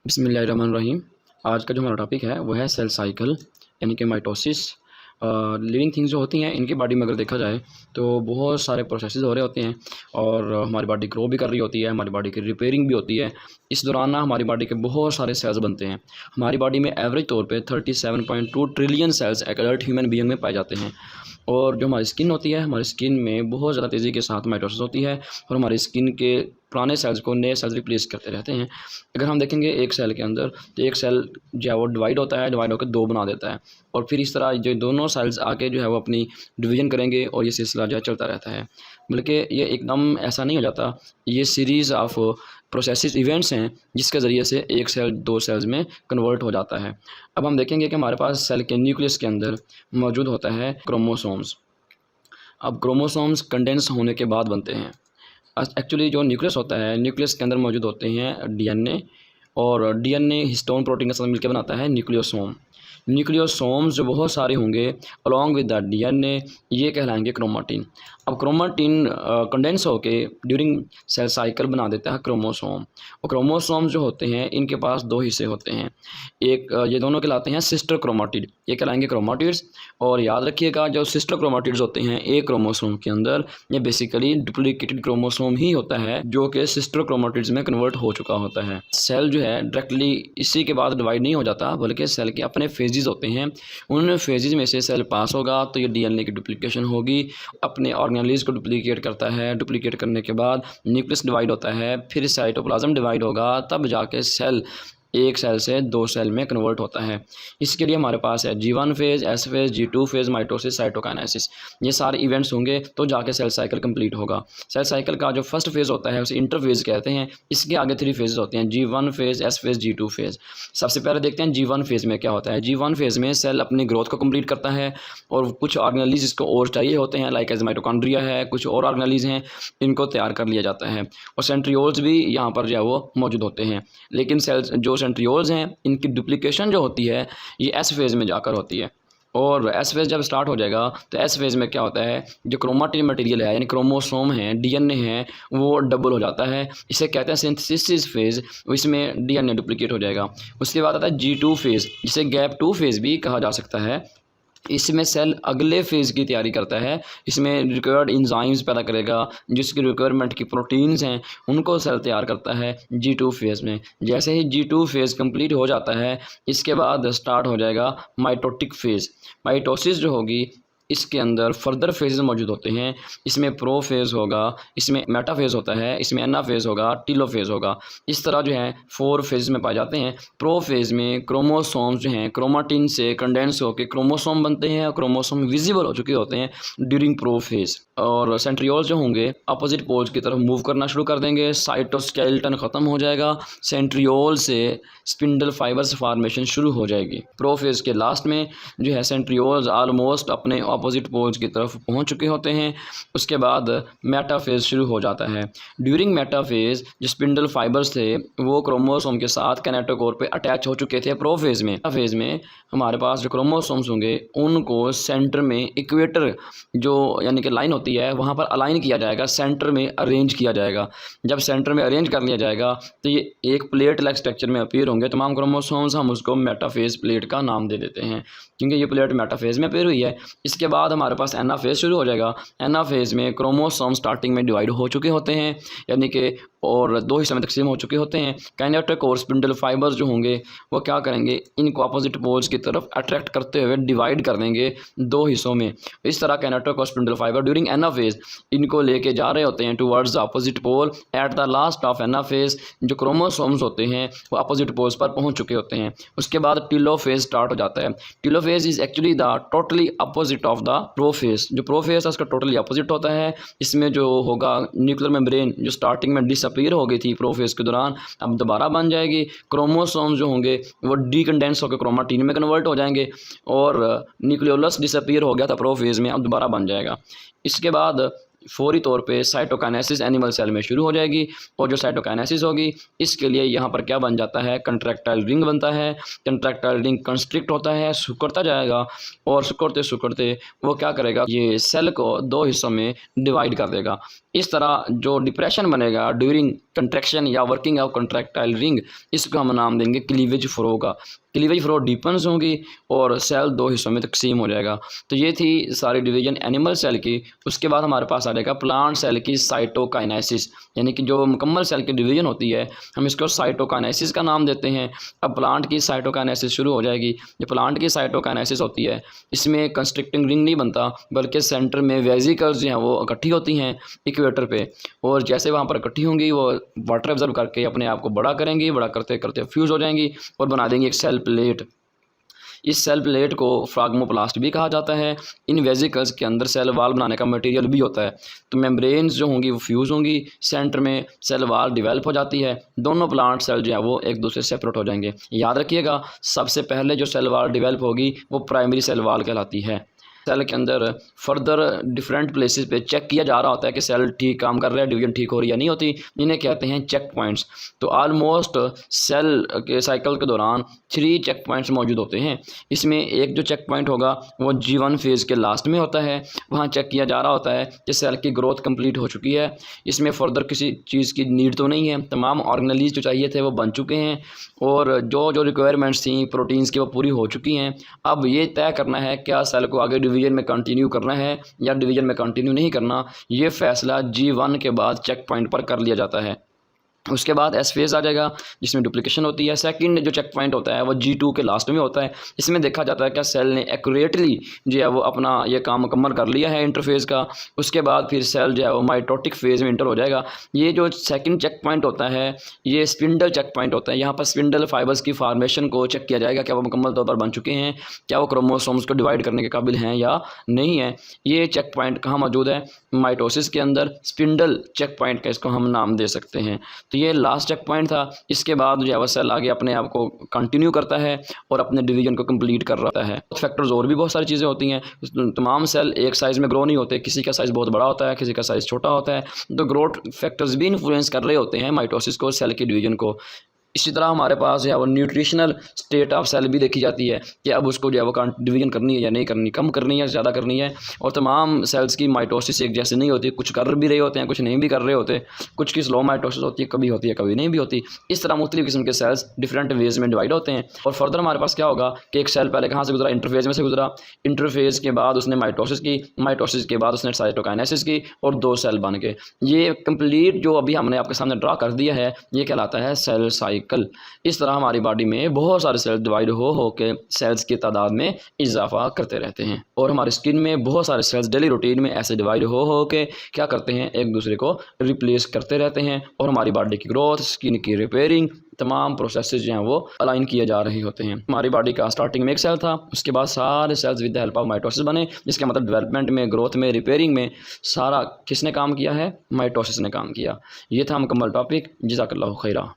बिस्मिल्लाहिर्रहमानिर्रहीम। आज का जो हमारा टॉपिक है वो है सेल साइकिल यानी कि माइटोसिस। लिविंग थिंग्स जो होती हैं इनकी बॉडी में अगर देखा जाए तो बहुत सारे प्रोसेसेस हो रहे होते हैं और हमारी बॉडी ग्रो भी कर रही होती है, हमारी बॉडी की रिपेयरिंग भी होती है। इस दौरान ना हमारी बॉडी के बहुत सारे सेल्स बनते हैं। हमारी बॉडी में एवरेज तौर पे 37.2 ट्रिलियन सेल्स एक एडल्ट ह्यूमन बीइंग में पाए जाते हैं। और जो हमारी स्किन होती है, हमारी स्किन में बहुत ज़्यादा तेज़ी के साथ माइटोसिस होती है और हमारी स्किन के पुराने सेल्स को नए सेल्स रिप्लेस करते रहते हैं। अगर हम देखेंगे एक सेल के अंदर तो एक सेल जो है वो डिवाइड होता है, डिवाइड होकर दो बना देता है और फिर इस तरह जो दोनों सेल्स आके जो है वो अपनी डिवीज़न करेंगे और ये सिलसिला जो है चलता रहता है। बल्कि ये एकदम ऐसा नहीं हो जाता, ये सीरीज़ ऑफ प्रोसेसेस इवेंट्स हैं जिसके ज़रिए से एक सेल दो सेल्स में कन्वर्ट हो जाता है। अब हम देखेंगे कि हमारे पास सेल के न्यूक्लियस के अंदर मौजूद होता है क्रोमोसोम्स। अब क्रोमोसोम्स कंडेंस होने के बाद बनते हैं। एक्चुअली जो न्यूक्लियस होता है, न्यूक्लियस के अंदर मौजूद होते हैं डीएनए और डीएनए हिस्टोन प्रोटीन के साथ मिलकर बनाता है न्यूक्लियोसोम। न्यूक्लियोसोम्स जो बहुत सारे होंगे अलॉन्ग विद द डीएनए, ये कहलाएंगे क्रोमाटिन। अब क्रोमाटिन कंडेंस होके ड्यूरिंग सेल साइकिल बना देता है क्रोमोसोम। और क्रोमोसोम जो होते हैं इनके पास दो हिस्से होते हैं। एक ये दोनों कहलाते हैं सिस्टर क्रोमाटिड, ये कहलाएंगे क्रोमाटिड्स। और याद रखिएगा जो सिस्टर क्रोमाटिड्स होते हैं एक क्रोमोसोम के अंदर, ये बेसिकली डुप्लीकेटेड क्रोमोसोम ही होता है जो कि सिस्टर क्रोमाटिड्स में कन्वर्ट हो चुका होता है। सेल जो है डायरेक्टली इसी के बाद डिवाइड नहीं हो जाता, बल्कि सेल के अपने फेजेस होते हैं। उन फेजेस में से सेल पास होगा तो ये डीएनए की डुप्लीकेशन होगी, अपने ऑर्गेनेल्स को डुप्लीकेट करता है। डुप्लीकेट करने के बाद न्यूक्लियस डिवाइड होता है, फिर साइटोप्लाज्म डिवाइड होगा, तब जाके सेल एक सेल से दो सेल में कन्वर्ट होता है। इसके लिए हमारे पास है G1 phase, S phase, G2 phase, mitosis, cytokinesis. ये सारे इवेंट्स होंगे तो जाके सेल साइकिल कंप्लीट होगा। सेल साइकिल का जो फर्स्ट फेज़ होता है उसे इंटरफेज़ कहते हैं। इसके आगे 3 फेज़ होते हैं, G1 phase, S phase, G2 phase. सबसे पहले देखते हैं G1 फेज़ में क्या होता है। G1 फेज़ में सेल अपनी ग्रोथ को कंप्लीट करता है और कुछ ऑर्गेनेल्स जिसको और चाहिए होते हैं, लाइक एज माइटोकॉन्ड्रिया है, कुछ और ऑर्गेनेल्स हैं, इनको तैयार कर लिया जाता है। और सेंट्रियोल्स भी यहाँ पर जो है वो मौजूद होते हैं। लेकिन सेल्स जो सेंट्रियोल्स हैं इनकी डुप्लीकेशन जो होती है ये एस फेज़ में जाकर होती है। और एस फेज़ जब स्टार्ट हो जाएगा तो एस फेज़ में क्या होता है, जो क्रोमाटिन मटेरियल है यानी क्रोमोसोम है, डीएनए है, वो डबल हो जाता है। इसे कहते हैं सिंथेसिस फेज़। इसमें डीएनए डुप्लीकेट हो जाएगा। उसके बाद आता है G2 फेज़, जिसे गैप 2 फेज़ भी कहा जा सकता है। इसमें सेल अगले फेज़ की तैयारी करता है। इसमें रिक्वायर्ड एंजाइम्स पैदा करेगा, जिसकी रिक्वायरमेंट की प्रोटीन्स हैं उनको सेल तैयार करता है G2 फेज़ में। जैसे ही G2 फेज़ कंप्लीट हो जाता है, इसके बाद स्टार्ट हो जाएगा माइटोटिक फेज़। माइटोसिस जो होगी इसके अंदर फर्दर फेजेस मौजूद होते हैं। इसमें प्रो फेज़ होगा, इसमें मेटा फेज़ होता है, इसमें एना फेज़ होगा, टीलो फेज़ होगा। इस तरह जो है 4 फेज़ में पाए जाते हैं। प्रो फेज़ में क्रोमोसोम्स जो हैं क्रोमाटिन से कंडेंस होकर क्रोमोसोम बनते हैं और क्रोमोसोम विजिबल हो चुके होते हैं ड्यूरिंग प्रो फेज़। और सेंट्रियोल्स जो होंगे अपोजिट पोल्स की तरफ मूव करना शुरू कर देंगे, साइटोस्केलेटन ख़त्म हो जाएगा, सेंट्रियोल से स्पिंडल फाइबर्स फॉर्मेशन शुरू हो जाएगी। प्रो फेज़ के लास्ट में जो है सेंट्रियोल्स ऑलमोस्ट अपने अपोजिट पोल्स की तरफ पहुंच चुके होते हैं। उसके बाद मेटा फेज़ शुरू हो जाता है। ड्यूरिंग मेटा फेज़ जो स्पिंडल फाइबर्स थे वो क्रोमोसोम के साथ कैनेटोकोर पे अटैच हो चुके थे। प्रो फेज़ में फेज़ में हमारे पास जो क्रोमोसोम्स होंगे उनको सेंटर में इक्वेटर जो यानी कि लाइन होती है वहाँ पर अलाइन किया जाएगा, सेंटर में अरेंज किया जाएगा। जब सेंटर में अरेंज कर लिया जाएगा तो ये एक प्लेट लाइक स्ट्रक्चर में अपीयर होंगे तमाम क्रोमोसोम्स। हम उसको मेटाफेज़ प्लेट का नाम दे देते हैं क्योंकि ये प्लेट मेटाफेज़ में अपीयर हुई है। इसके बाद हमारे पास एना फेज़ शुरू हो जाएगा। एना फेज़ में क्रोमोसोम स्टार्टिंग में डिवाइड हो चुके होते हैं यानी कि और दो हिस्सों में तकसीम हो चुके होते हैं। काइनेटिक और स्पिंडल फाइबर्स जो होंगे वो क्या करेंगे, इनको अपोजिट पोल्स की तरफ अट्रैक्ट करते हुए डिवाइड कर देंगे दो हिस्सों में। इस तरह काइनेटिक और spindle fibre during anaphase इनको लेके जा रहे होते हैं towards the opposite pole. At the last of anaphase जो क्रोमोसोम्स होते हैं वो अपोजिट पोल्स पर पहुंच चुके होते हैं। उसके बाद टीलो फेज़ स्टार्ट हो जाता है। Telophase is actually the totally opposite of the prophase. जो प्रो फेज़ है उसका टोटली अपोजिट होता है। इसमें जो होगा न्यूक्लियर मेम्ब्रेन जो स्टार्टिंग में डिसअपीयर हो गई थी प्रो फेज़ के दौरान, अब दोबारा बन जाएगी। क्रोमोसोम्स जो होंगे वो डीकंडेंस होकर क्रोमाटिन में कन्वर्ट हो जाएंगे और न्यूक्लियोलस डिसअपीयर हो गया था प्रो फेज़ में, अब दोबारा बन जाएगा। इसके बाद फौरी तौर पे साइटोकाइनेसिस एनिमल सेल में शुरू हो जाएगी। और जो साइटोकाइनेसिस होगी इसके लिए यहाँ पर क्या बन जाता है, कंट्रैक्टाइल रिंग बनता है। कंट्रैक्टाइल रिंग कंस्ट्रिक्ट होता है, सिकुड़ता जाएगा और सिकुड़ते सिकुड़ते वो क्या करेगा, ये सेल को 2 हिस्सों में डिवाइड कर देगा। इस तरह जो डिप्रेशन बनेगा ड्यूरिंग कंट्रैक्शन या वर्किंग ऑफ कंट्रैक्टाइल रिंग, इसको हम नाम देंगे क्लीवेज फ्लो का। क्लीवेज फ्लो डीपन्स होगी और सेल 2 हिस्सों में तकसीम हो जाएगा। तो ये थी सारी डिवीजन एनिमल सेल की। उसके बाद हमारे पास आ जाएगा प्लांट सेल की साइटोकाइनेसिस, यानी कि जो मुकम्मल सेल की डिवीजन होती है हम इसको साइटोकाइनेसिस का नाम देते हैं। अब प्लांट की साइटोकाइनेसिस शुरू हो जाएगी। जो प्लांट की साइटोकाइनेसिस होती है इसमें कंस्ट्रिक्टिंग रिंग नहीं बनता, बल्कि सेंटर में वेजिकल्स जो हैं वो इकट्ठी होती हैं इक्वेटर पे, और जैसे वहाँ पर इकट्ठी होंगी वो वाटर एब्जॉर्ब करके अपने आप को बड़ा करेंगी, बड़ा करते करते फ्यूज़ हो जाएंगी और बना देंगी एक सेल प्लेट। इस सेल प्लेट को फ्राग्मोप्लास्ट भी कहा जाता है। इन वेजिकल्स के अंदर सेल वाल बनाने का मटेरियल भी होता है। तो मेम्ब्रेन्स जो होंगी वो फ्यूज़ होंगी, सेंटर में सेल वाल डिवेल्प हो जाती है। दोनों प्लांट सेल जो है वो एक दूसरे से सेपरेट हो जाएंगे। याद रखिएगा, सबसे पहले जो सेल वाल डिवेल्प होगी वो प्राइमरी सेल वाल कहलाती है। सेल के अंदर फर्दर डिफरेंट प्लेसेस पे चेक किया जा रहा होता है कि सेल ठीक काम कर रहा है, डिवीजन ठीक हो रही है नहीं होती, इन्हें कहते हैं चेक पॉइंट्स। तो ऑलमोस्ट सेल के साइकिल के दौरान 3 चेक पॉइंट्स मौजूद होते हैं। इसमें एक जो चेक पॉइंट होगा वो G1 फेज़ के लास्ट में होता है। वहाँ चेक किया जा रहा होता है कि सेल की ग्रोथ कंप्लीट हो चुकी है, इसमें फर्दर किसी चीज़ की नीड तो नहीं है, तमाम ऑर्गेनेलिज जो चाहिए थे वो बन चुके हैं और जो जो रिक्वायरमेंट्स थी प्रोटीन्स की वो पूरी हो चुकी हैं। अब ये तय करना है क्या सेल को आगे डिवीजन में कंटिन्यू करना है या डिवीजन में कंटिन्यू नहीं करना, ये फैसला G1 के बाद चेक पॉइंट पर कर लिया जाता है। उसके बाद एस फेज़ आ जाएगा जिसमें डुप्लीकेशन होती है। सेकंड जो चेक पॉइंट होता है वो G2 के लास्ट में होता है। इसमें देखा जाता है क्या सेल ने एक्यूरेटली जो है वो अपना ये काम मुकम्मल कर लिया है इंटरफेज़ का। उसके बाद फिर सेल जो है वो माइटोटिक फेज़ में इंटर हो जाएगा। ये जो सेकंड चेक पॉइंट होता है ये स्पिंडल चेक पॉइंट होता है। यहाँ पर स्पिंडल फाइबर्स की फार्मेशन को चेक किया जाएगा, क्या वो मुकम्मल तौर पर बन चुके हैं, क्या वो क्रोमोसोम्स को डिवाइड करने के काबिल हैं या नहीं है। ये चेक पॉइंट कहाँ मौजूद है, माइटोसिस के अंदर स्पिंडल चेक पॉइंट का इसको हम नाम दे सकते हैं। तो ये लास्ट चेक पॉइंट था। इसके बाद जो है सेल आगे अपने आप को कंटिन्यू करता है और अपने डिवीजन को कंप्लीट कर रहा है। फैक्टर्स और भी बहुत सारी चीज़ें होती हैं। तमाम सेल एक साइज़ में ग्रो नहीं होते, किसी का साइज़ बहुत बड़ा होता है, किसी का साइज़ छोटा होता है। तो ग्रोथ फैक्टर्स भी इन्फ्लुएंस कर रहे होते हैं माइटोसिस को, सेल के डिवीजन को। इसी तरह हमारे पास जो है वो न्यूट्रिशनल स्टेट ऑफ सेल भी देखी जाती है कि अब उसको जो है वो डिवीजन करनी है या नहीं करनी, कम करनी है या ज़्यादा करनी है। और तमाम सेल्स की माइटोसिस एक जैसे नहीं होती, कुछ कर भी रहे होते हैं, कुछ नहीं भी कर रहे होते, कुछ की स्लो माइटोसिस होती है, कभी नहीं भी होती। इस तरह मुख्तलिफ किस्म के सेल्स डिफरेंट वेज में डिवाइड होते हैं। और फर्दर हमारे पास क्या होगा कि एक सेल पहले कहाँ से गुजरा, इंटरफेज में से गुजरा, इंटरफेज के बाद उसने माइटोसिस की, माइटोसिस के बाद उसने साइटोकाइनेसिस की और 2 सेल बन गए। ये कंप्लीट जो अभी हमने आपके सामने ड्रा कर दिया है ये कहलाता है सेल साइकिल। इस तरह हमारी बॉडी में बहुत सारे सेल्स डिवाइड हो के सेल्स की तादाद में इजाफा करते रहते हैं। और हमारी स्किन में बहुत सारे सेल्स डेली रूटीन में ऐसे डिवाइड हो के क्या करते हैं, एक दूसरे को रिप्लेस करते रहते हैं। और हमारी बॉडी की ग्रोथ, स्किन की रिपेयरिंग, तमाम प्रोसेसेस जो हैं वो अलाइन किए जा रहे होते हैं। हमारी बॉडी का स्टार्टिंग में एक सेल था, उसके बाद सारे cells with the help of mitosis बने, जिसका मतलब डेवलपमेंट में, ग्रोथ में, रिपेयरिंग में सारा किसने काम किया है, माइटोसिस ने काम किया। ये था मुकम्मल टॉपिक। जज़ाकल्लाहु खैरा।